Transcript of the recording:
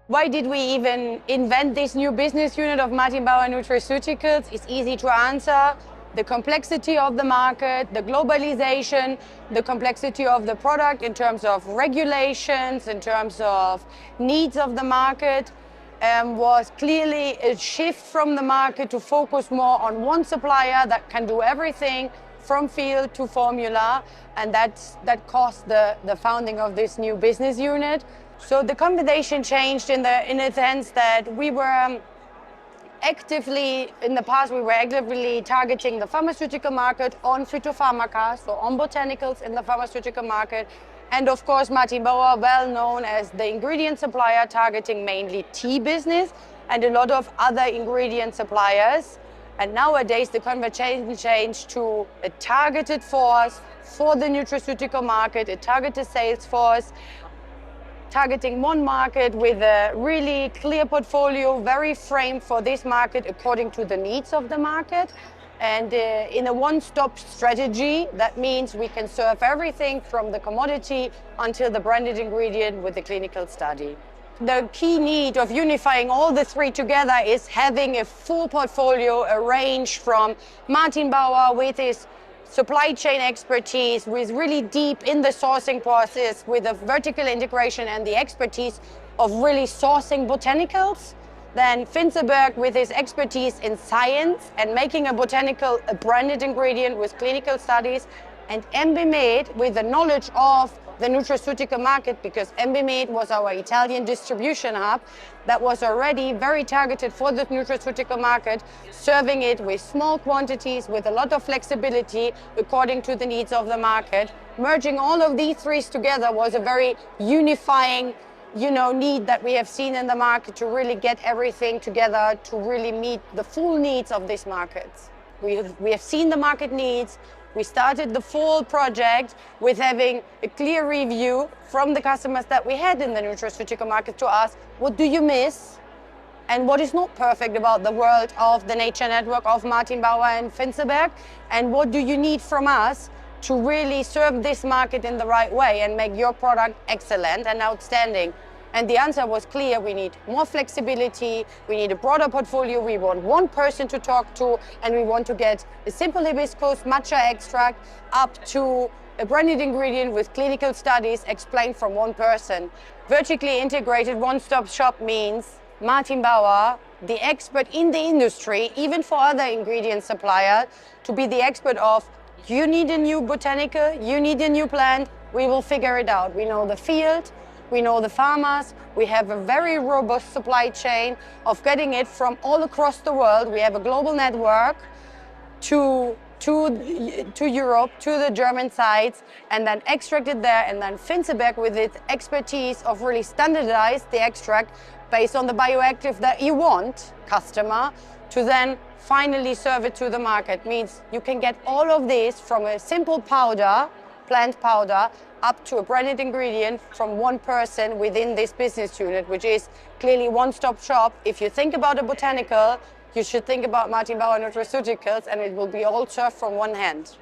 Why did we even invent this new business unit of Martin Bauer Nutraceuticals? It's easy to answer. The complexity of the market, the globalization, the complexity of the product in terms of regulations, in terms of needs of the market, was clearly a shift from the market to focus more on one supplier that can do everything from field to formula, and that caused the founding of this new business unit. So the combination changed in the sense that we were in the past we were actively targeting the pharmaceutical market on phytopharmaca, so on botanicals in the pharmaceutical market. And of course, Martin Bauer, well known as the ingredient supplier, targeting mainly tea business and a lot of other ingredient suppliers. And nowadays, the conversation changed to a targeted force for the nutraceutical market, a targeted sales force, targeting one market with a really clear portfolio, very framed for this market according to the needs of the market. And in a one-stop strategy, that means we can serve everything from the commodity until the branded ingredient with the clinical study. The key need of unifying all the three together is having a full portfolio, a range from Martin Bauer with his supply chain expertise, with really deep in the sourcing process, with a vertical integration and the expertise of really sourcing botanicals. Then Finseberg with his expertise in science and making a botanical a branded ingredient with clinical studies, and MBMed with the knowledge of the nutraceutical market, because MBMed was our Italian distribution hub that was already very targeted for the nutraceutical market, serving it with small quantities, with a lot of flexibility according to the needs of the market. Merging all of these three together was a very unifying need that we have seen in the market to really get everything together to really meet the full needs of this market. We have seen the market needs. We started the full project with having a clear review from the customers that we had in the nutraceutical market to ask, what do you miss? And what is not perfect about the world of the nature network of Martin Bauer and Finseberg? And what do you need from us to really serve this market in the right way and make your product excellent and outstanding? And the answer was clear. We need more flexibility, we need a broader portfolio, we want one person to talk to, and we want to get a simple hibiscus matcha extract up to a branded ingredient with clinical studies explained from one person. Vertically integrated one-stop shop means Martin Bauer, the expert in the industry, even for other ingredient suppliers, to be the expert of, you need a new botanical, you need a new plant, we will figure it out. We know the field, we know the farmers, we have a very robust supply chain of getting it from all across the world. We have a global network to Europe, to the German sites, and then extracted there, and then Finseberg with its expertise of really standardize the extract based on the bioactive that you want, customer, to then finally serve it to the market. Means you can get all of this from a simple powder, plant powder, up to a branded ingredient from one person within this business unit, which is clearly one-stop shop. If you think about a botanical, you should think about Martin Bauer Nutraceuticals, and it will be all served from one hand.